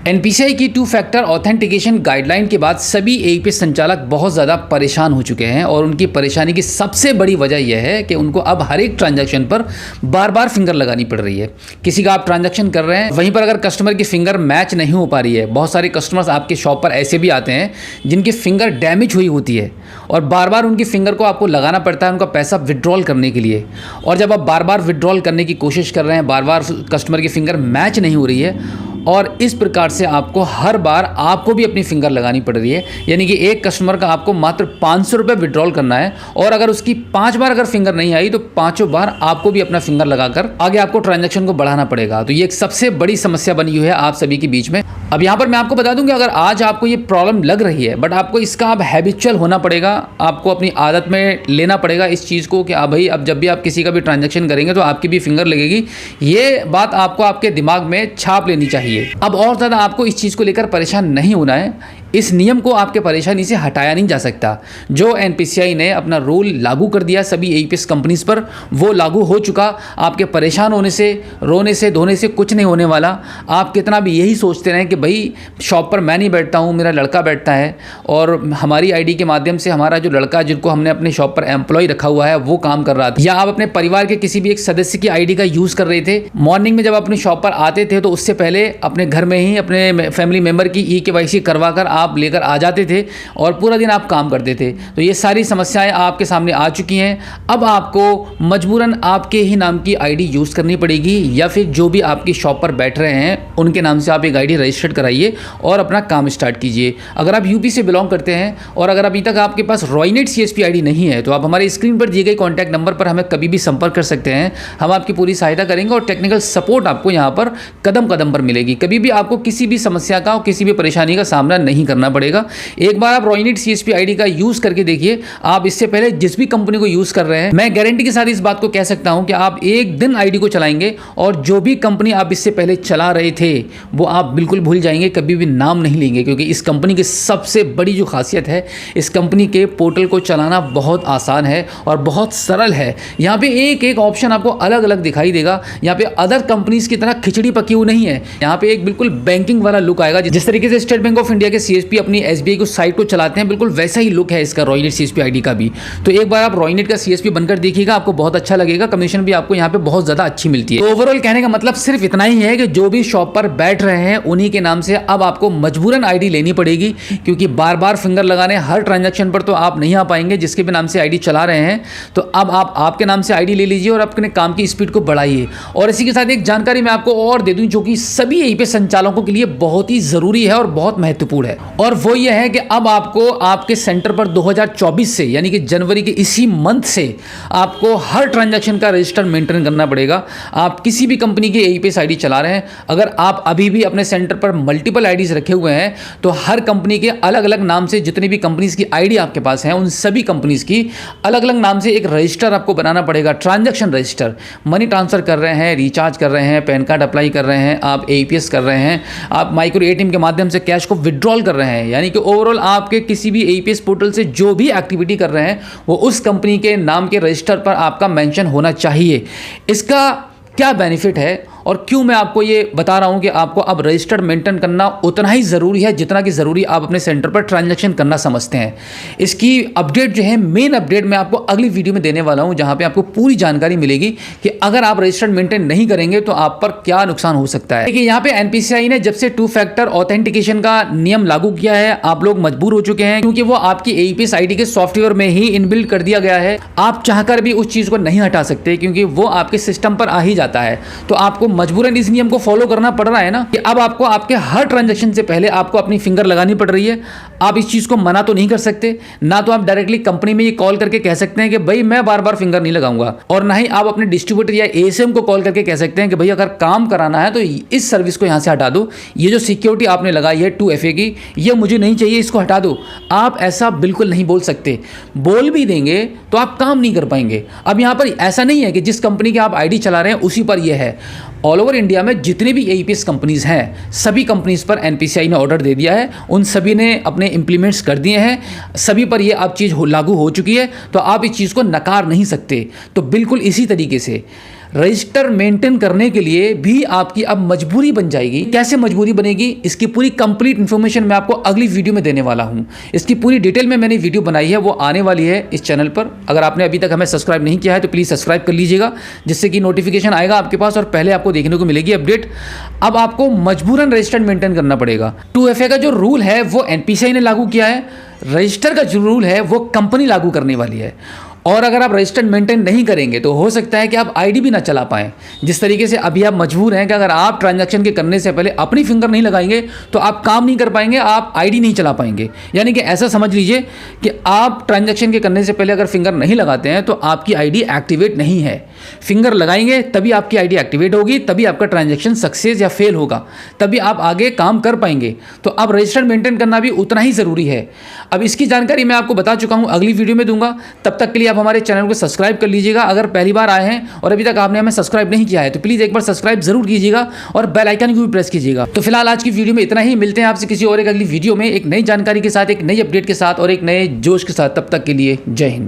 NPCI की two factor authentication guideline के बाद सभी एईपीएस संचालक बहुत ज़्यादा परेशान हो चुके हैं और उनकी परेशानी की सबसे बड़ी वजह यह है कि उनको अब हर एक ट्रांजैक्शन पर बार बार फिंगर लगानी पड़ रही है। किसी का आप ट्रांजैक्शन कर रहे हैं, वहीं पर अगर कस्टमर की फिंगर मैच नहीं हो पा रही है, बहुत सारे कस्टमर्स आपके शॉप पर ऐसे भी आते हैं जिनकी फिंगर डैमेज हुई होती है और बार बार उनकी फिंगर को आपको लगाना पड़ता है उनका पैसा विड्रॉल करने के लिए। और जब आप बार बार विड्रॉल करने की कोशिश कर रहे हैं, बार बार कस्टमर की फिंगर मैच नहीं हो रही है और इस प्रकार से आपको हर बार आपको भी अपनी फिंगर लगानी पड़ रही है, यानी कि एक कस्टमर का आपको मात्र 500 रुपये विड्रॉल करना है और अगर उसकी 5 बार अगर फिंगर नहीं आई तो 5 बार आपको भी अपना फिंगर लगाकर आगे आपको ट्रांजैक्शन को बढ़ाना पड़ेगा। तो ये एक सबसे बड़ी समस्या बनी हुई है आप सभी के बीच में। अब यहाँ पर मैं आपको बता दूं कि अगर आज आपको ये प्रॉब्लम लग रही है, बट आपको इसका अब हैबिचुअल होना पड़ेगा, आपको अपनी आदत में लेना पड़ेगा इस चीज़ को कि भाई अब जब भी आप किसी का भी ट्रांजैक्शन करेंगे तो आपकी भी फिंगर लगेगी। ये बात आपको आपके दिमाग में छाप लेनी चाहिए। अब और ज़्यादा आपको इस चीज़ को लेकर परेशान नहीं होना है। इस नियम को आपके परेशानी से हटाया नहीं जा सकता। जो एनपीसीआई ने अपना रूल लागू कर दिया सभी एईपीएस कंपनीज पर, वो लागू हो चुका। आपके परेशान होने से, रोने से, धोने से कुछ नहीं होने वाला। आप कितना भी यही सोचते रहें कि भाई शॉप पर मैं नहीं बैठता हूँ, मेरा लड़का बैठता है और हमारी आईडी के माध्यम से हमारा जो लड़का जिनको हमने अपने शॉप पर एम्प्लॉय रखा हुआ है वो काम कर रहा था, या आप अपने परिवार के किसी भी एक सदस्य की आईडी का यूज़ कर रहे थे। मॉर्निंग में जब अपनी शॉप पर आते थे तो उससे पहले अपने घर में ही अपने फैमिली मेम्बर की ईकेवाईसी करवा कर आप लेकर आ जाते थे और पूरा दिन आप काम करते थे। तो ये सारी समस्याएं आपके सामने आ चुकी हैं। अब आपको मजबूरन आपके ही नाम की आईडी यूज़ करनी पड़ेगी या फिर जो भी आपकी शॉप पर बैठ रहे हैं उनके नाम से आप एक आईडी रजिस्टर्ड कराइए और अपना काम स्टार्ट कीजिए। अगर आप यूपी से बिलोंग करते हैं और अगर अभी तक आपके पास रॉयनेट सीएसपी आईडी नहीं है तो आप हमारे स्क्रीन पर दिए गए कॉन्टैक्ट नंबर पर हमें कभी भी संपर्क कर सकते हैं। हम आपकी पूरी सहायता करेंगे और टेक्निकल सपोर्ट आपको यहाँ पर कदम कदम पर मिलेगी। कभी भी आपको किसी भी समस्या का और किसी भी परेशानी का सामना नहीं करना पड़ेगा। एक बार आप रॉयनेट सीएसपी आईडी का यूज करके देखिए। आप इससे पहले जिस भी कंपनी को यूज कर रहे हैं, मैं गारंटी के साथ इस बात को कह सकता हूं कि आप एक दिन आईडी को चलाएंगे और जो भी कंपनी आप इससे पहले चला रहे थे वो आप बिल्कुल भूल जाएंगे, कभी भी नाम नहीं लेंगे। क्योंकि इस कंपनी की सबसे बड़ी जो खासियत है, इस कंपनी के पोर्टल को चलाना बहुत आसान है और बहुत सरल है। यहाँ पे एक एक ऑप्शन आपको अलग अलग दिखाई देगा। यहाँ पे अदर कंपनीज की तरह खिचड़ी पकी हुई नहीं है। यहाँ पे एक बिल्कुल बैंकिंग वाला लुक आएगा। जिस तरीके से स्टेट बैंक ऑफ इंडिया के सीएसपी अपनी एसबीआई को साइट को चलाते हैं, बिल्कुल वैसा ही लुक है इसका रॉयनेट सीएसपी आईडी का भी। तो एक बार आप रॉयनेट का सीएसपी बनकर देखिएगा, आपको बहुत अच्छा लगेगा। कमीशन भी आपको यहाँ पे बहुत ज्यादा अच्छी मिलती है। तो ओवरऑल कहने का मतलब सिर्फ इतना ही है कि जो भी शॉप पर बैठ रहे हैं उन्हीं के नाम से अब आपको मजबूरन आईडी लेनी पड़ेगी, क्योंकि बार बार फिंगर लगाने हर ट्रांजैक्शन पर तो आप नहीं आ पाएंगे। जिसके भी नाम से आईडी चला रहे हैं तो अब आप आपके नाम से आईडी ले लीजिए और अपने काम की स्पीड को बढ़ाइए। और इसी के साथ एक जानकारी मैं आपको और दे दूं जो कि सभी एईपीएस संचालकों के लिए बहुत ही जरूरी है और बहुत महत्वपूर्ण है, और वो ये है कि अब आपको आपके सेंटर पर 2024 से यानी कि जनवरी के इसी मंथ से आपको हर ट्रांजैक्शन का रजिस्टर मेंटेन करना पड़ेगा। आप किसी भी कंपनी की एईपीएस आईडी चला रहे हैं, अगर आप अभी भी अपने सेंटर पर मल्टीपल आईडीज रखे हुए हैं तो हर कंपनी के अलग अलग नाम से जितनी भी कंपनीज की आईडी आपके पास है उन सभी कंपनीज की अलग अलग नाम से एक रजिस्टर आपको बनाना पड़ेगा। ट्रांजैक्शन रजिस्टर, मनी ट्रांसफर कर रहे हैं, रिचार्ज कर रहे हैं, पैन कार्ड अप्लाई कर रहे हैं, आप एईपीएस कर रहे हैं, आप माइक्रो एटीएम के माध्यम से कैश को विड्रॉल कर रहे हैं, यानी कि ओवरऑल आपके किसी भी एईपीएस पोर्टल से जो भी एक्टिविटी कर रहे हैं वो उस कंपनी के नाम के रजिस्टर पर आपका मेंशन होना चाहिए। इसका क्या बेनिफिट है और क्यों मैं आपको ये बता रहा हूँ कि आपको अब रजिस्टर्ड मेंटेन करना उतना ही ज़रूरी है जितना कि ज़रूरी आप अपने सेंटर पर ट्रांजैक्शन करना समझते हैं। इसकी अपडेट जो है, मेन अपडेट मैं आपको अगली वीडियो में देने वाला हूँ, जहाँ पे आपको पूरी जानकारी मिलेगी कि अगर आप रजिस्टर्ड मेंटेन नहीं करेंगे तो आप पर क्या नुकसान हो सकता है। देखिए यहाँ पे एनपीसीआई ने जब से टू फैक्टर ऑथेंटिकेशन का नियम लागू किया है, आप लोग मजबूर हो चुके हैं क्योंकि वो आपकी एईपीएस आईडी के सॉफ्टवेयर में ही इनबिल्ट कर दिया गया है। आप चाहकर भी उस चीज़ को नहीं हटा सकते क्योंकि वो आपके सिस्टम पर आ ही जाता है। तो आपको मजबूरन इस नियम को फॉलो करना पड़ रहा है ना, कि अब आपको आपके हर ट्रांजैक्शन से पहले आपको अपनी फिंगर लगानी पड़ रही है। आप इस चीज को मना तो नहीं कर सकते, ना तो आप डायरेक्टली कंपनी में ये कॉल करके कह सकते हैं कि भाई मैं बार बार फिंगर नहीं लगाऊंगा, और ना ही आप अपने डिस्ट्रीब्यूटर या एएसएम को कॉल करके कह सकते हैं कि भाई अगर काम कराना है तो इस सर्विस को यहां से हटा दो, ये जो सिक्योरिटी आपने लगाई है 2FA की, ये मुझे नहीं चाहिए, इसको हटा दो। आप ऐसा बिल्कुल नहीं बोल सकते। बोल भी देंगे तो आप काम नहीं कर पाएंगे। अब यहां पर ऐसा नहीं है कि जिस कंपनी की आप आईडी चला रहे हैं उसी पर यह है। ऑल ओवर इंडिया में जितने भी एईपीएस कंपनीज हैं, सभी कंपनीज पर एनपीसीआई ने ऑर्डर दे दिया है, उन सभी ने अपने इंप्लीमेंट्स कर दिए हैं, सभी पर ये अब चीज़ लागू हो चुकी है। तो आप इस चीज़ को नकार नहीं सकते। तो बिल्कुल इसी तरीके से रजिस्टर मेंटेन करने के लिए भी आपकी अब मजबूरी बन जाएगी। कैसे मजबूरी बनेगी, इसकी पूरी कंप्लीट इन्फॉर्मेशन मैं आपको अगली वीडियो में देने वाला हूं। इसकी पूरी डिटेल में मैंने वीडियो बनाई है, वो आने वाली है इस चैनल पर। अगर आपने अभी तक हमें सब्सक्राइब नहीं किया है तो प्लीज़ सब्सक्राइब कर लीजिएगा, जिससे कि नोटिफिकेशन आएगा आपके पास और पहले आपको देखने को मिलेगी अपडेट। अब आपको मजबूरन रजिस्टर मेंटेन करना पड़ेगा। 2FA का जो रूल है वो NPCI ने लागू किया है, रजिस्टर का जो रूल है वो कंपनी लागू करने वाली है। और अगर आप रजिस्टर मेंटेन नहीं करेंगे तो हो सकता है कि आप आईडी भी ना चला पाएँ। जिस तरीके से अभी आप मजबूर हैं कि अगर आप ट्रांजैक्शन के करने से पहले अपनी फिंगर नहीं लगाएंगे तो आप काम नहीं कर पाएंगे, आप आईडी नहीं चला पाएंगे। यानी कि ऐसा समझ लीजिए कि आप ट्रांजैक्शन के करने से पहले अगर फिंगर नहीं लगाते हैं तो आपकी आईडी एक्टिवेट नहीं है। फिंगर लगाएंगे तभी आपकी आईडी एक्टिवेट होगी, तभी आपका ट्रांजैक्शन सक्सेस या फेल होगा, तभी आप आगे काम कर पाएंगे। तो अब रजिस्टर मेंटेन करना भी उतना ही ज़रूरी है। अब इसकी जानकारी मैं आपको बता चुका हूँ, अगली वीडियो में दूंगा। तब तक के लिए आप हमारे चैनल को सब्सक्राइब कर लीजिएगा। अगर पहली बार आए हैं और अभी तक आपने हमें सब्सक्राइब नहीं किया है तो प्लीज़ एक बार सब्सक्राइब जरूर कीजिएगा और बेल आइकन को भी प्रेस कीजिएगा। तो फिलहाल आज की वीडियो में इतना ही। मिलते हैं आपसे किसी और एक अगली वीडियो में एक नई जानकारी के साथ, एक नई अपडेट के साथ और एक नए जोश के साथ। तब तक के लिए जय हिंद।